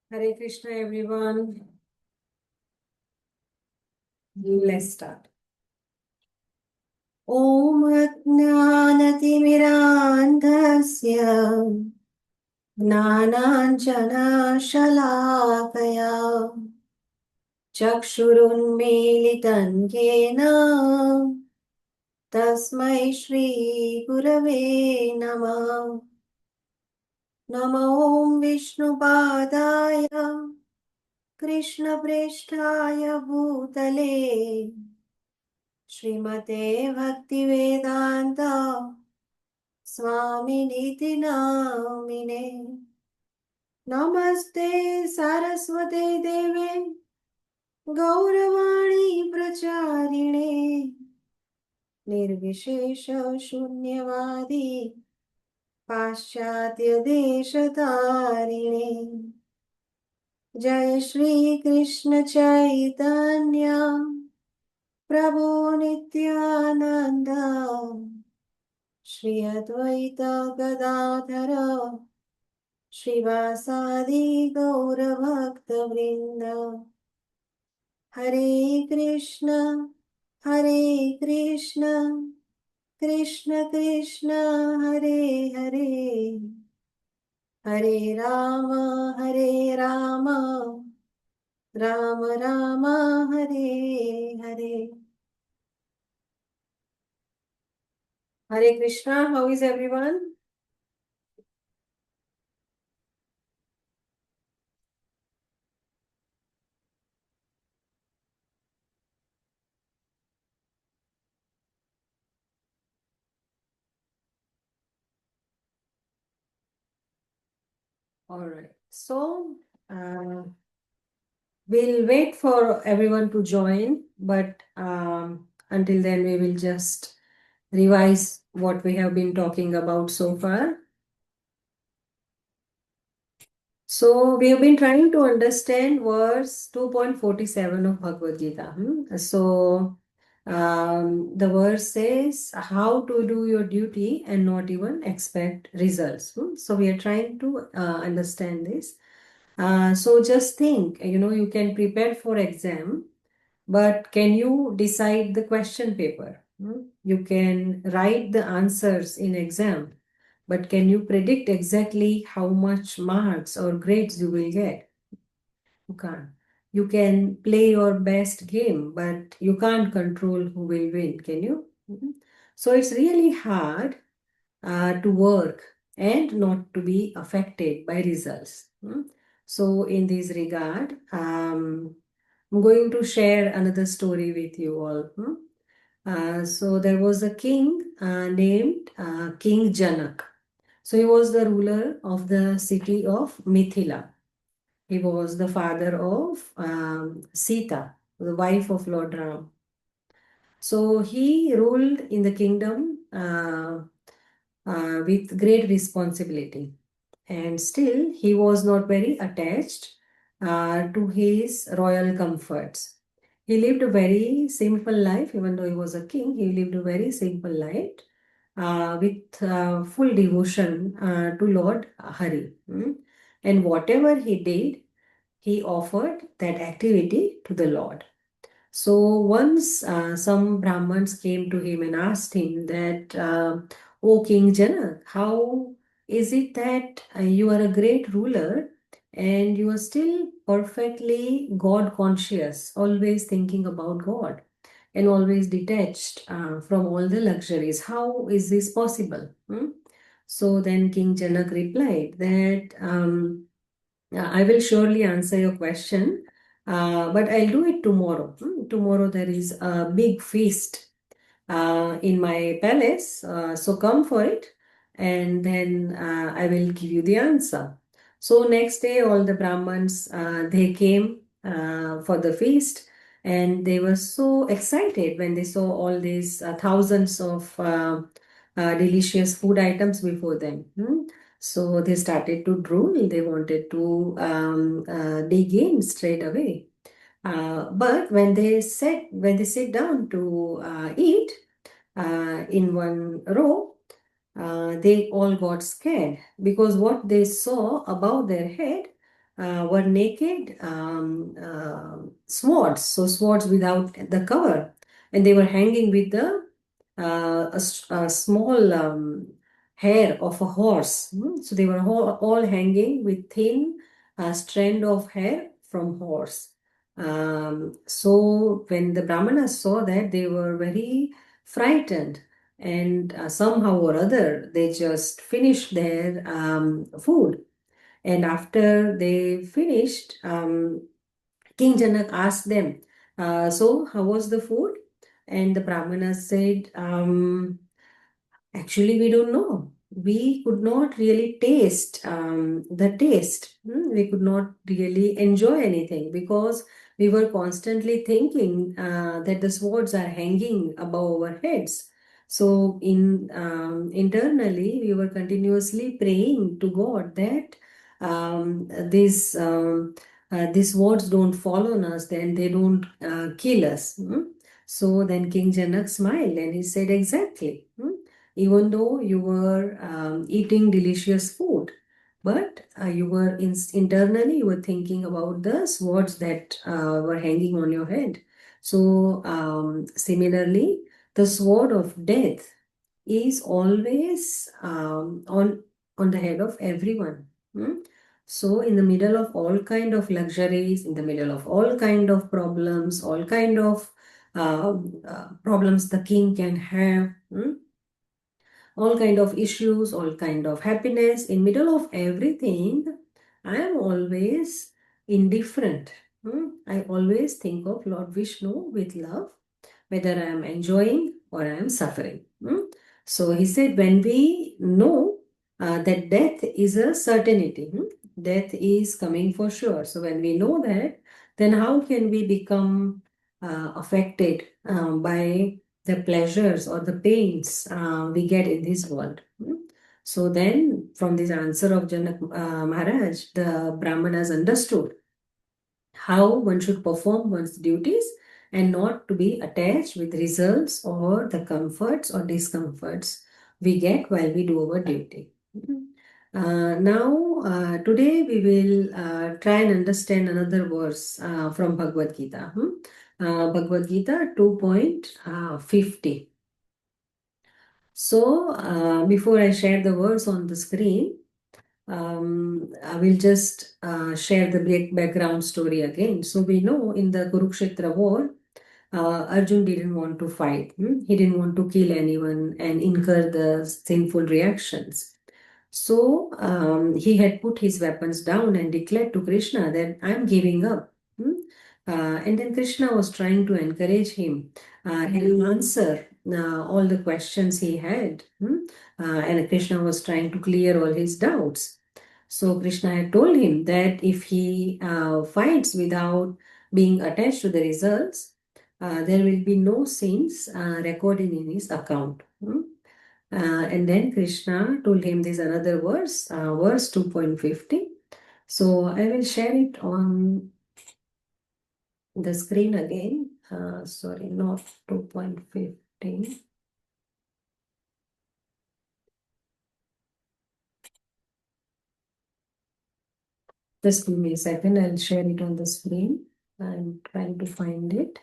Hare Krishna, everyone. Let's start. ॐ अज्ञानतिमिरान्धस्य ज्ञानाञ्जनशलाकया चक्षुरुन्मीलितं येन तस्मै श्रीगुरवे नमः। नमो विष्णुपादाय कृष्णप्रेष्ठाय भूतले श्रीमते भक्तिवेदान्त स्वामिनीति नामिने। नमस्ते सरस्वते देवे गौरवाणी प्रचारिणे निर्विशेष शून्यवादी पाश्चात्य देशतारिणे। जय श्री कृष्ण चैतन्य प्रभु नित्यानंद श्री अद्वैत गदाधर श्रीवासादि गौरभक्तवृंद। हरे Krishna Krishna Krishna Hare Hare Hare Ram Ram Ram Hare Hare. Hare Krishna, how is everyone? All right. So, we'll wait for everyone to join, but until then, we will just revise what we have been talking about so far. So, we have been trying to understand verse 2.47 of Bhagavad Gita. So, the verse says, how to do your duty and not even expect results. So, we are trying to understand this. So just think, you can prepare for exam, but can you decide the question paper? You can write the answers in exam, but can you predict exactly how much marks or grades you will get? You can't. You can play your best game, but you can't control who will win, can you? So it's really hard to work and not to be affected by results. So, in this regard, I'm going to share another story with you all. So, there was a king named King Janak. So, he was the ruler of the city of Mithila. He was the father of Sita, the wife of Lord Ram. So, he ruled in the kingdom with great responsibility. And still, he was not very attached to his royal comforts. He lived a very simple life, even though he was a king, he lived a very simple life with full devotion to Lord Hari. And whatever he did, he offered that activity to the Lord. So once some Brahmins came to him and asked him that, O King Janak, how is it that you are a great ruler and you are still perfectly God conscious, always thinking about God and always detached from all the luxuries? How is this possible? So then King Janak replied that, I will surely answer your question, but I'll do it tomorrow. Tomorrow there is a big feast in my palace, so come for it, and then I will give you the answer. So next day, all the Brahmins they came for the feast, and they were so excited when they saw all these thousands of delicious food items before them. So they started to drool. They wanted to dig in straight away. But when they sit down to eat in one row, they all got scared because what they saw above their head were naked swords, so swords without the cover, and they were hanging with a small hair of a horse. So they were all hanging with thin strand of hair from horse. So when the brahmanas saw that, they were very frightened, and somehow or other they just finished their food. And after they finished, King Janak asked them, "So, how was the food?" And the brahmanas said, "Actually, we don't know. We could not really taste the taste. We could not really enjoy anything because we were constantly thinking that the swords are hanging above our heads. So, internally, we were continuously praying to God that these swords don't fall on us, then they don't kill us." So then King Janak smiled and he said, "Exactly. Even though you were eating delicious food, but you were internally you were thinking about the swords that were hanging on your head." So similarly, the sword of death is always on the head of everyone. So in the middle of all kind of luxuries, in the middle of all kind of problems, all kind of problems the king can have, all kind of issues, all kind of happiness, in middle of everything, I am always indifferent. I always think of Lord Vishnu with love, whether I am enjoying or I am suffering. So he said, when we know that death is a certainty, death is coming for sure. So when we know that, then how can we become affected by the pleasures or the pains we get in this world? So then, from this answer of Janak Maharaj, the Brahmanas understood how one should perform one's duties and not to be attached with results or the comforts or discomforts we get while we do our duty. Now, today we will try and understand another verse from Bhagavad Gita. Bhagavad Gita 2.50. So, before I share the verse on the screen, I will just share the background story again. So we know in the Kurukshetra war, Arjun didn't want to fight. He didn't want to kill anyone and incur the sinful reactions. So he had put his weapons down and declared to Krishna that I'm giving up. And then Krishna was trying to encourage him and answer all the questions he had. And Krishna was trying to clear all his doubts. So Krishna had told him that if he fights without being attached to the results, there will be no sins recorded in his account. And then Krishna told him this another verse, verse 2.50. So I will share it on the screen again. Sorry, not 2.15. Just give me a second, I'll share it on the screen. I'm trying to find it.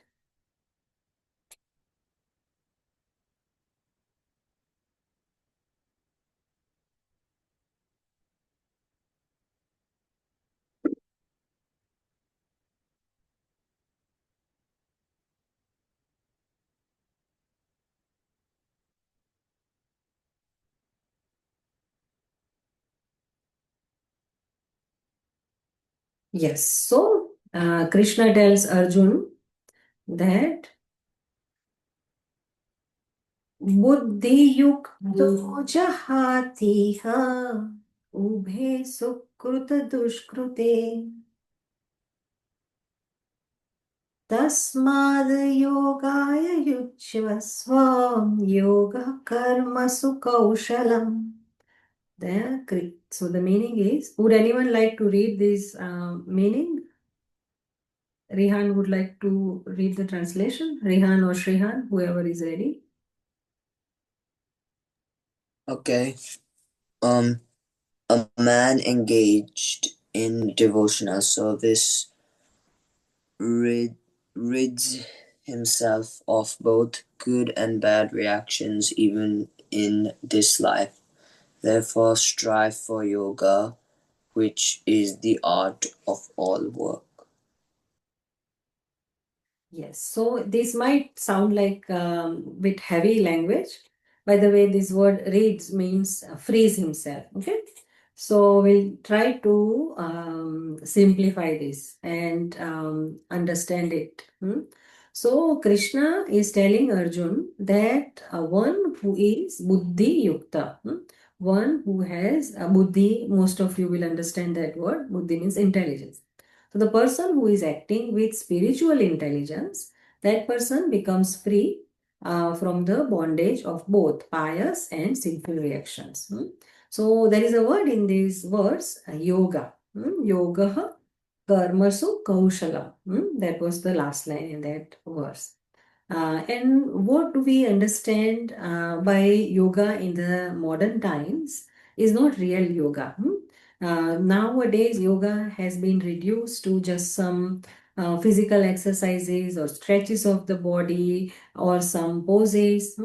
Yes, so Krishna tells Arjun that बुद्धि युक्तो जहातीह उभे सुकृत दुष्कृते तस्माद् योगाय युज्यस्व योगः कर्मसु कौशलम्. So the meaning is, would anyone like to read this meaning? Rihan would like to read the translation. Rihan or Shrihan, whoever is ready. Okay. A man engaged in devotional service rids himself of both good and bad reactions even in this life. Therefore, strive for yoga, which is the art of all work. Yes, so this might sound like bit heavy language. By the way, this word reads means freeze himself. Okay, so we'll try to simplify this and understand it. So Krishna is telling Arjun that one who is buddhi yukta, one who has buddhi. Most of you will understand that word. Buddhi means intelligence. So the person who is acting with spiritual intelligence, that person becomes free from the bondage of both pious and sinful reactions. So there is a word in these words, yoga. Yoga karmasu kaushalam. That was the last line in that verse. And what do we understand by yoga in the modern times is not real yoga. Nowadays, yoga has been reduced to just some physical exercises or stretches of the body or some poses.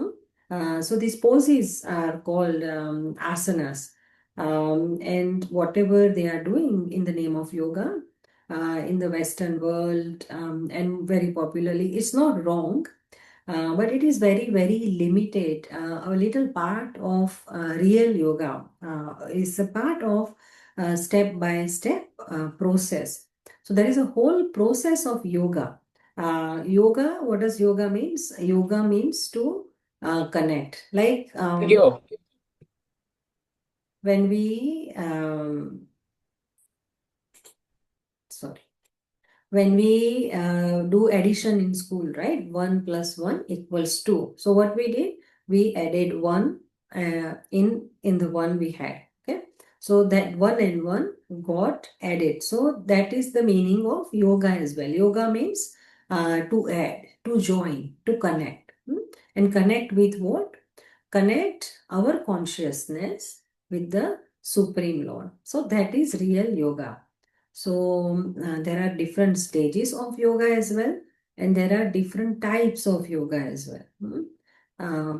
So these poses are called asanas. And whatever they are doing in the name of yoga in the Western world and very popularly, it's not wrong, but it is very, very limited. A little part of real yoga is a part of step by step process. So there is a whole process of yoga. Yoga, what does yoga means? Yoga means to connect. Like when we, sorry. When we do addition in school, right? 1 plus 1 equals 2. So what we did, we added 1 in the one we had. Okay. So that 1 and 1 got added. So that is the meaning of yoga as well. Yoga means to add, to join, to connect. And connect with what? Connect our consciousness with the Supreme Lord. So that is real yoga. So there are different stages of yoga as well, and there are different types of yoga as well.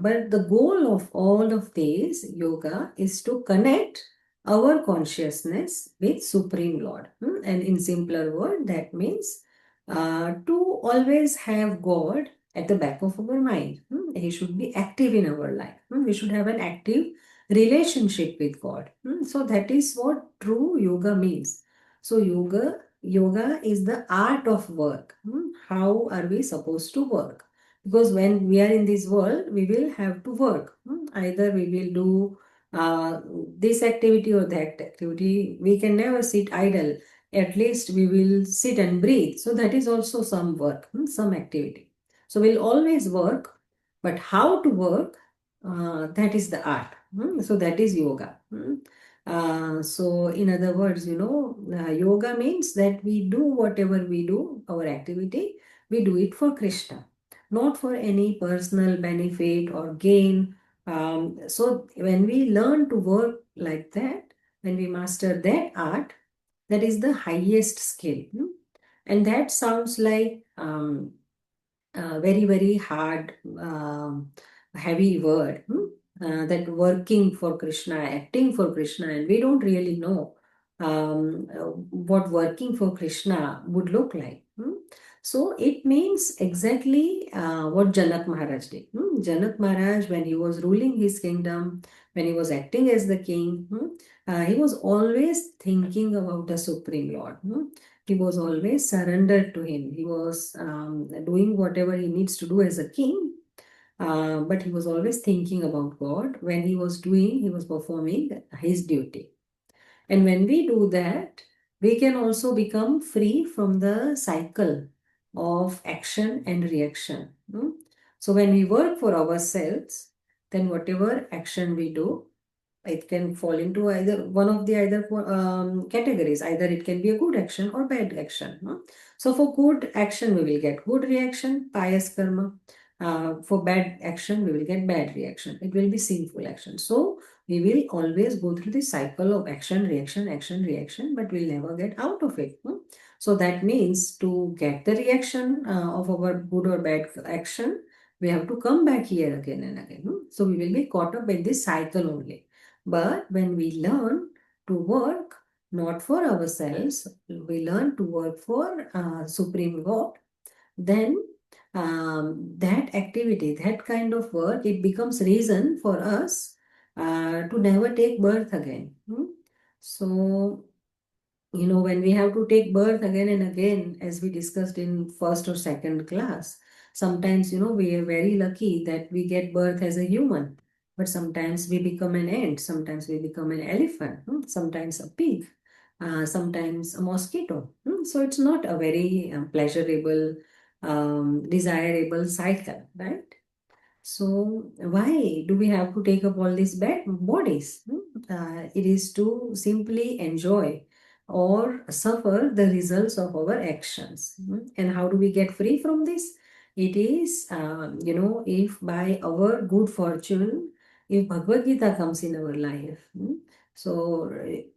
But the goal of all of these yoga is to connect our consciousness with Supreme Lord. And in simpler word, that means to always have God at the back of our mind. He should be active in our life. We should have an active relationship with God. So that is what true yoga means. So yoga is the art of work. How are we supposed to work? Because when we are in this world, we will have to work. Either we will do this activity or that activity. We can never sit idle. At least we will sit and breathe. So that is also some work, some activity. So we'll always work, but how to work, that is the art. So that is yoga. So in other words, yoga means that we do whatever we do, our activity, we do it for Krishna, not for any personal benefit or gain. So when we learn to work like that, when we master that art, that is the highest skill. And that sounds like very, very hard, heavy word. That working for Krishna, acting for Krishna, and we don't really know what working for Krishna would look like. So it means exactly what Janak Maharaj did. Janak Maharaj, when he was ruling his kingdom, when he was acting as the king, he was always thinking about the Supreme Lord. He was always surrendered to him. He was doing whatever he needs to do as a king, but he was always thinking about God. When he was doing, he was performing his duty. And when we do that, we can also become free from the cycle of action and reaction. So when we work for ourselves, then whatever action we do, it can fall into either one of the either categories. Either it can be a good action or bad action. So for good action, we will get good reaction, pious karma. For bad action, we will get bad reaction. It will be sinful action. So We will always go through the cycle of action, reaction, but we'll never get out of it. So that means to get the reaction of our good or bad action, we have to come back here again and again. So we will be caught up in this cycle only. But when we learn to work not for ourselves, we learn to work for Supreme God, then that activity, that kind of work, it becomes reason for us to never take birth again. So, when we have to take birth again and again, as we discussed in first or second class, sometimes, we are very lucky that we get birth as a human, but sometimes we become an ant, sometimes we become an elephant, sometimes a pig, sometimes a mosquito. So it's not a very pleasurable, desirable cycle, right? So why do we have to take up all these bad bodies? It is to simply enjoy or suffer the results of our actions. And how do we get free from this? It is, if by our good fortune, if Bhagavad Gita comes in our life. So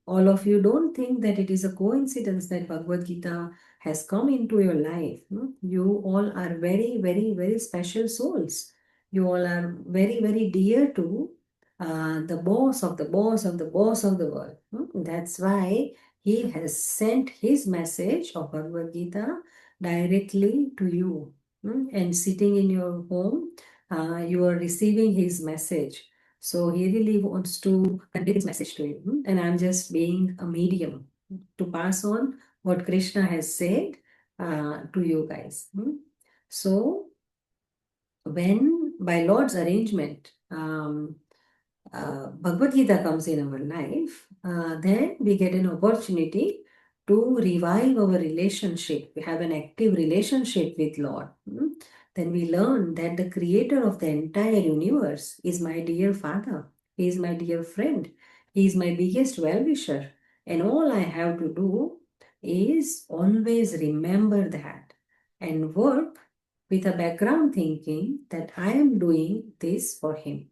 all of you don't think that it is a coincidence that Bhagavad Gita has come into your life. You all are very, very, very special souls. You all are very, very dear to the boss of the boss of the boss of the world. That's why he has sent his message of Bhagavad Gita directly to you. And sitting in your home, you are receiving his message. So he really wants to convey his message to you. And I'm just being a medium to pass on what Krishna has said to you guys. So when by Lord's arrangement, Bhagavad Gita comes in our life, then we get an opportunity to revive our relationship. We have an active relationship with Lord. Then we learn that the creator of the entire universe is my dear Father. He is my dear friend. He is my biggest well-wisher. And all I have to do is always remember that and work with a background thinking that I am doing this for him.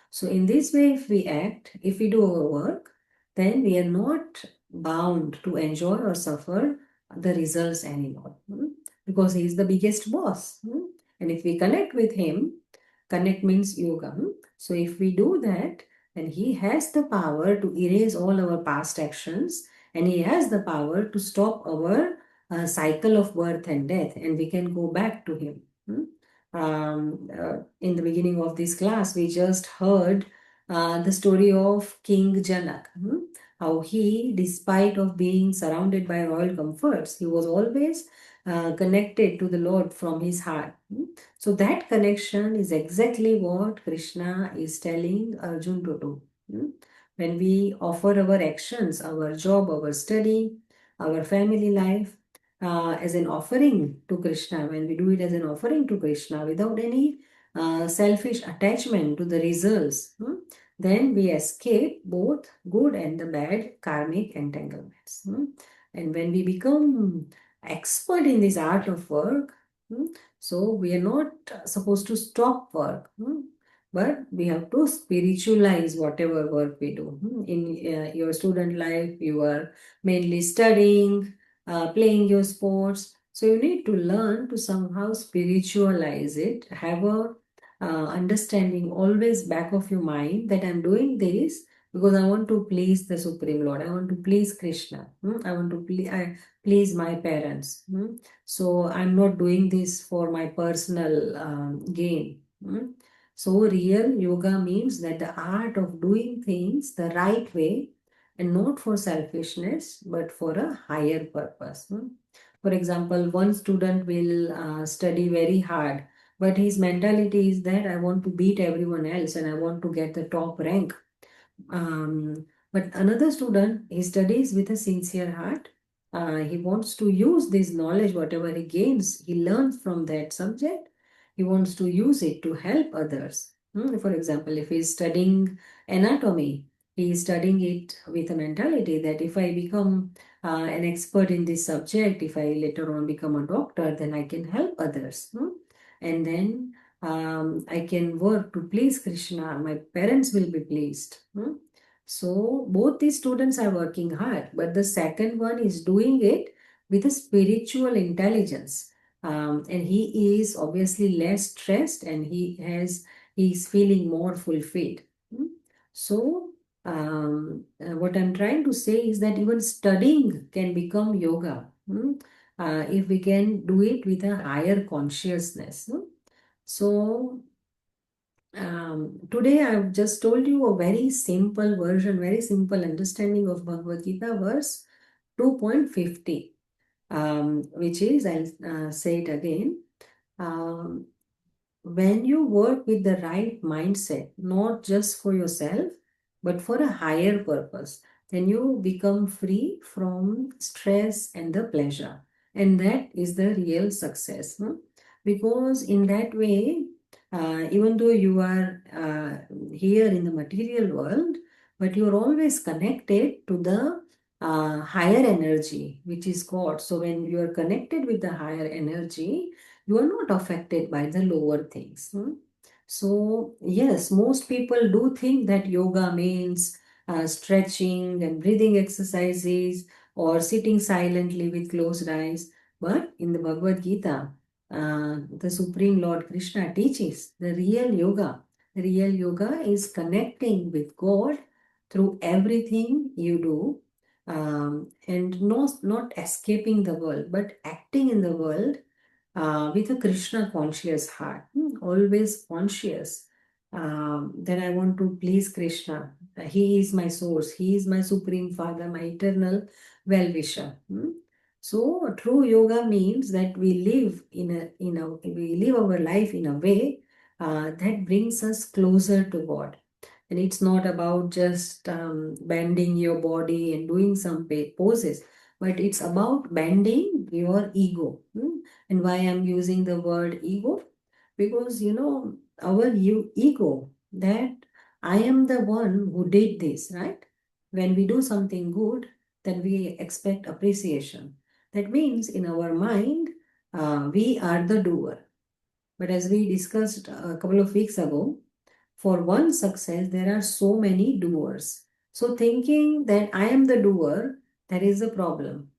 So in this way, if we act, if we do our work, then we are not bound to enjoy or suffer the results anymore, because he is the biggest boss. And if we connect with him, connect means yoga. So if we do that, then he has the power to erase all our past actions, and he has the power to stop our cycle of birth and death, and we can go back to him. In the beginning of this class, we just heard the story of King Janak. How he, despite of being surrounded by royal comforts, he was always connected to the Lord from his heart. So that connection is exactly what Krishna is telling Arjun to do. When we offer our actions, our job, our study, our family life, as an offering to Krishna, when we do it as an offering to Krishna without any selfish attachment to the results, then we escape both good and the bad karmic entanglements. And when we become expert in this art of work, so we are not supposed to stop work, but we have to spiritualize whatever work we do. In your student life, you are mainly studying, playing your sports. So you need to learn to somehow spiritualize it, have a understanding always back of your mind that I'm doing this because I want to please the Supreme Lord. I want to please Krishna. I want to please my parents. So I'm not doing this for my personal gain. So real yoga means that the art of doing things the right way and not for selfishness, but for a higher purpose. For example, one student will study very hard, but his mentality is that I want to beat everyone else and I want to get the top rank. But another student, he studies with a sincere heart. He wants to use this knowledge, whatever he gains, he learns from that subject. He wants to use it to help others. For example, if he's studying anatomy, he is studying it with a mentality that if I become an expert in this subject, if I later on become a doctor, then I can help others. And then I can work to please Krishna. My parents will be pleased. So both these students are working hard, but the second one is doing it with a spiritual intelligence. And he is obviously less stressed and he's feeling more fulfilled. Hmm. So what I'm trying to say is that even studying can become yoga. If we can do it with a higher consciousness. So today I've just told you a very simple version, very simple understanding of Bhagavad Gita verse 2.50, which is, I'll say it again. Um, when you work with the right mindset, not just for yourself, but for a higher purpose, then you become free from stress and the pleasure. And that is the real success. Because in that way, even though you are here in the material world, but you're always connected to the higher energy, which is God. So when you are connected with the higher energy, you are not affected by the lower things. So, yes, most people do think that yoga means stretching and breathing exercises or sitting silently with closed eyes. But in the Bhagavad Gita, the Supreme Lord Krishna teaches the real yoga. The real yoga is connecting with God through everything you do, and not escaping the world, but acting in the world with a Krishna conscious heart, always conscious. That I want to please Krishna. He is my source. He is my supreme father, my eternal well-wisher. So true yoga means that we live our life in a way that brings us closer to God. And it's not about just bending your body and doing some poses, but it's about bending your ego. And why I'm using the word ego? Because, our ego, that I am the one who did this, right? When we do something good, then we expect appreciation. That means in our mind, we are the doer. But as we discussed a couple of weeks ago, for one success, there are so many doers. So thinking that I am the doer, that is the problem.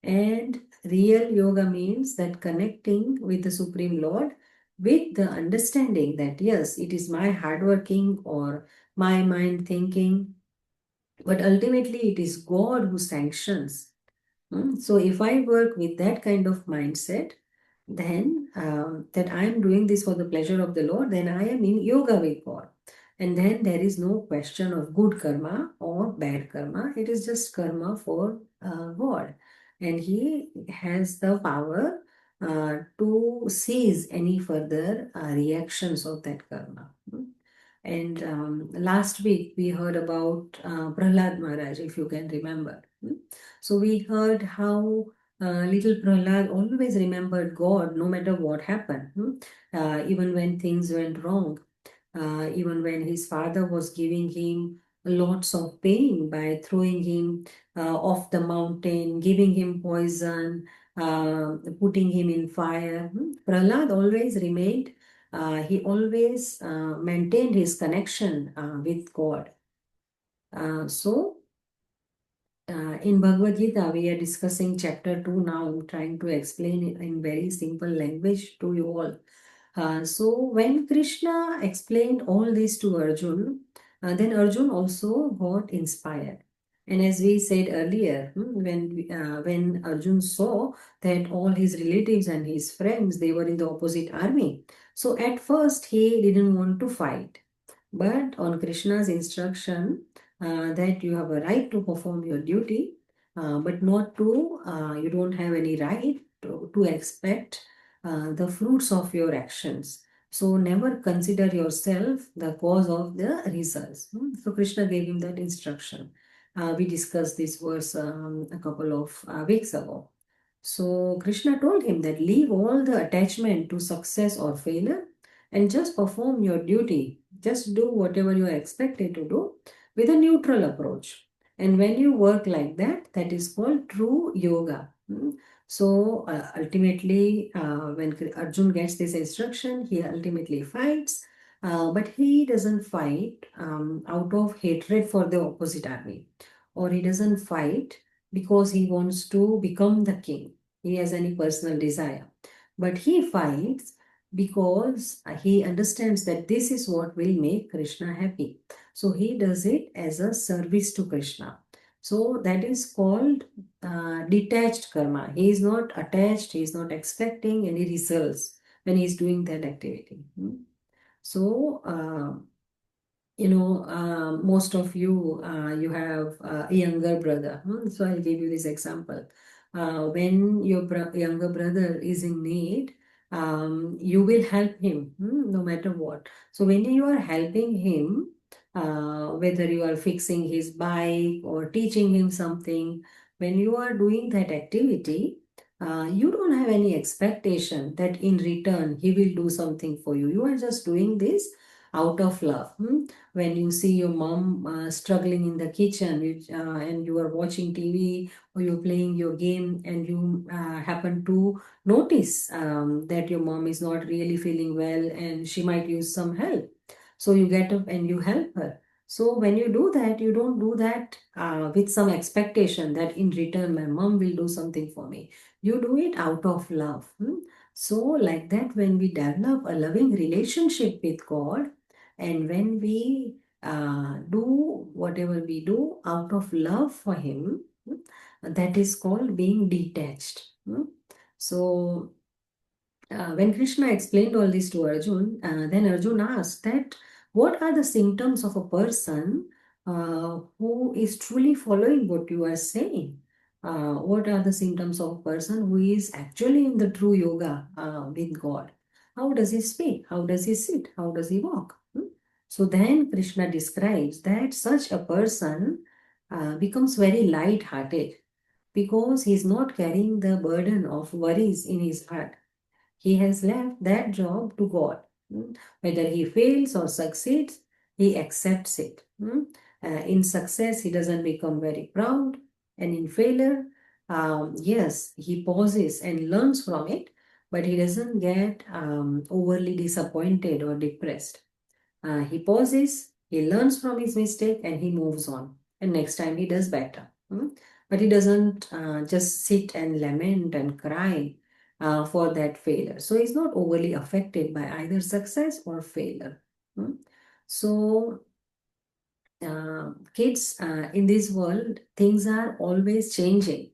And real yoga means that connecting with the Supreme Lord with the understanding that yes, it is my hard working or my mind thinking, but ultimately it is God who sanctions. So if I work with that kind of mindset, then that I am doing this for the pleasure of the Lord, then I am in yoga with God. And then there is no question of good karma or bad karma. It is just karma for God. And He has the power to seize any further reactions of that karma. And last week we heard about Prahlad Maharaj, if you can remember. So we heard how little Prahlad always remembered God no matter what happened, even when things went wrong, even when his father was giving him lots of pain by throwing him off the mountain, giving him poison, putting him in fire. Prahlad always remained, he always maintained his connection with God. So, in Bhagavad Gita, we are discussing chapter 2 now. I'm trying to explain it in very simple language to you all. So when Krishna explained all this to Arjun, then Arjun also got inspired. And as we said earlier, when Arjun saw that all his relatives and his friends, they were in the opposite army, so at first he didn't want to fight. But on Krishna's instruction that you have a right to perform your duty, but not to, you don't have any right to expect the fruits of your actions. So never consider yourself the cause of the results. So Krishna gave him that instruction. We discussed this verse a couple of weeks ago. So Krishna told him that leave all the attachment to success or failure and just perform your duty. Just do whatever you are expected to do with a neutral approach. And when you work like that, that is called true yoga. So ultimately, when Arjun gets this instruction, he ultimately fights, but he doesn't fight out of hatred for the opposite army, or he doesn't fight because he wants to become the king. He has any personal desire, but he fights because he understands that this is what will make Krishna happy. So he does it as a service to Krishna. So that is called detached karma. He is not attached, he is not expecting any results when he is doing that activity. So, most of you, you have a younger brother. So I'll give you this example. When your younger brother is in need, you will help him, no matter what. So when you are helping him, whether you are fixing his bike or teaching him something, when you are doing that activity, you don't have any expectation that in return he will do something for you. You are just doing this out of love. When you see your mom struggling in the kitchen, and you are watching TV or you're playing your game, and you happen to notice that your mom is not really feeling well and she might use some help, so you get up and you help her. So when you do that, you don't do that with some expectation that in return my mom will do something for me. You do it out of love. So like that, when we develop a loving relationship with God, and when we do whatever we do out of love for Him, that is called being detached. So, when Krishna explained all this to Arjun, then Arjun asked that what are the symptoms of a person who is truly following what you are saying? What are the symptoms of a person who is actually in the true yoga with God? How does he speak? How does he sit? How does he walk? So then Krishna describes that such a person becomes very light-hearted because he is not carrying the burden of worries in his heart. He has left that job to God. Whether he fails or succeeds, he accepts it. In success, he doesn't become very proud, and in failure, yes, he pauses and learns from it, but he doesn't get overly disappointed or depressed. He pauses, he learns from his mistake, and he moves on. And next time he does better. But he doesn't just sit and lament and cry for that failure. So he's not overly affected by either success or failure. So, kids, in this world, things are always changing.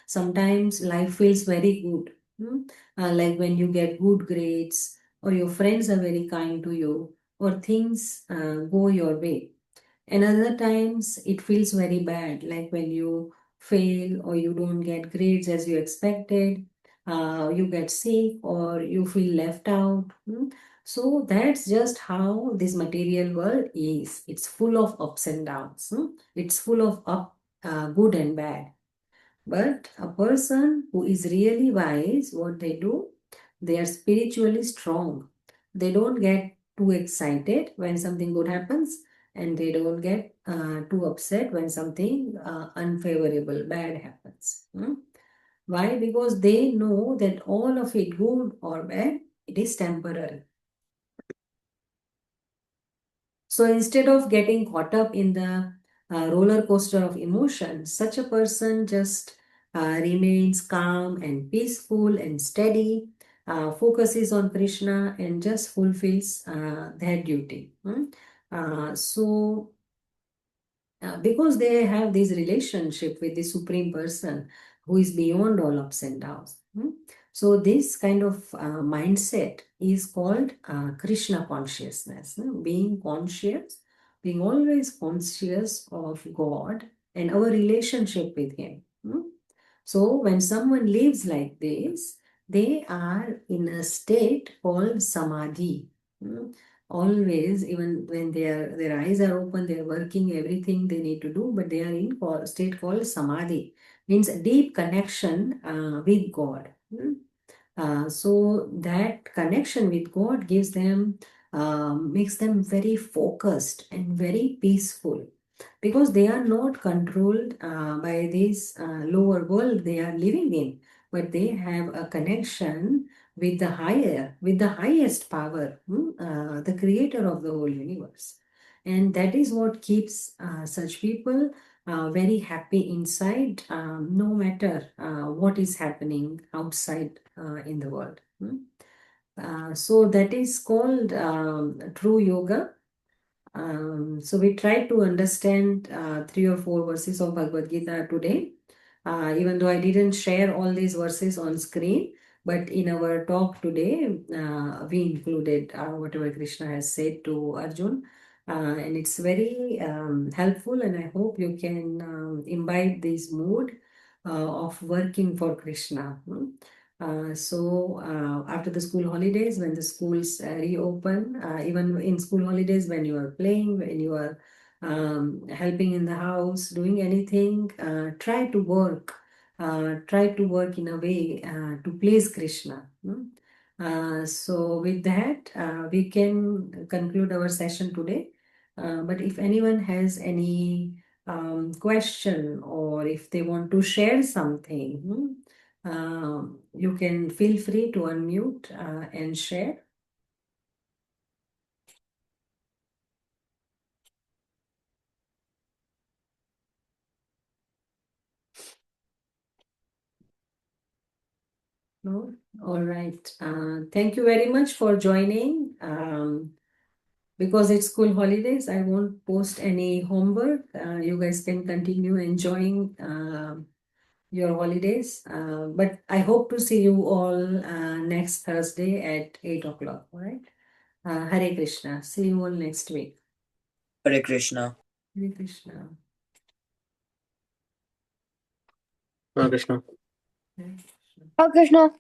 Sometimes life feels very good, like when you get good grades, or your friends are very kind to you, or things go your way. And other times it feels very bad, like when you fail or you don't get grades as you expected, you get sick or you feel left out. So that's just how this material world is. It's full of ups and downs. It's full of good and bad. But a person who is really wise, what they do, they are spiritually strong. They don't get too excited when something good happens, and they don't get too upset when something unfavorable, bad happens. Why? Because they know that all of it, good or bad, it is temporary. So instead of getting caught up in the roller coaster of emotions, such a person just remains calm and peaceful and steady, focuses on Krishna, and just fulfills their duty. So because they have this relationship with the Supreme Person who is beyond all ups and downs. So, this kind of mindset is called Krishna consciousness, being conscious, being always conscious of God and our relationship with Him. So, when someone lives like this, they are in a state called samadhi. Always, even when their eyes are open, they are working everything they need to do, but they are in state called samadhi, means a deep connection with God. So that connection with God gives them, makes them very focused and very peaceful, because they are not controlled by this lower world they are living in, but they have a connection with the highest power, the creator of the whole universe. And that is what keeps such people very happy inside, no matter what is happening outside in the world. So that is called true yoga. So we tried to understand 3 or 4 verses of Bhagavad Gita today. Even though I didn't share all these verses on screen, but in our talk today, we included whatever Krishna has said to Arjun. And it's very helpful, and I hope you can imbibe this mood of working for Krishna. After the school holidays, when the schools reopen, even in school holidays, when you are playing, when you are helping in the house, doing anything, try to work. Try to work in a way to please Krishna. So with that, we can conclude our session today. But if anyone has any question, or if they want to share something, you can feel free to unmute and share. No? All right. Thank you very much for joining. Because it's school holidays, I won't post any homework. You guys can continue enjoying your holidays. But I hope to see you all next Thursday at 8 o'clock. All right. Hare Krishna. See you all next week. Hare Krishna. Hare Krishna. Hare Krishna. Hare Krishna. Hare Krishna.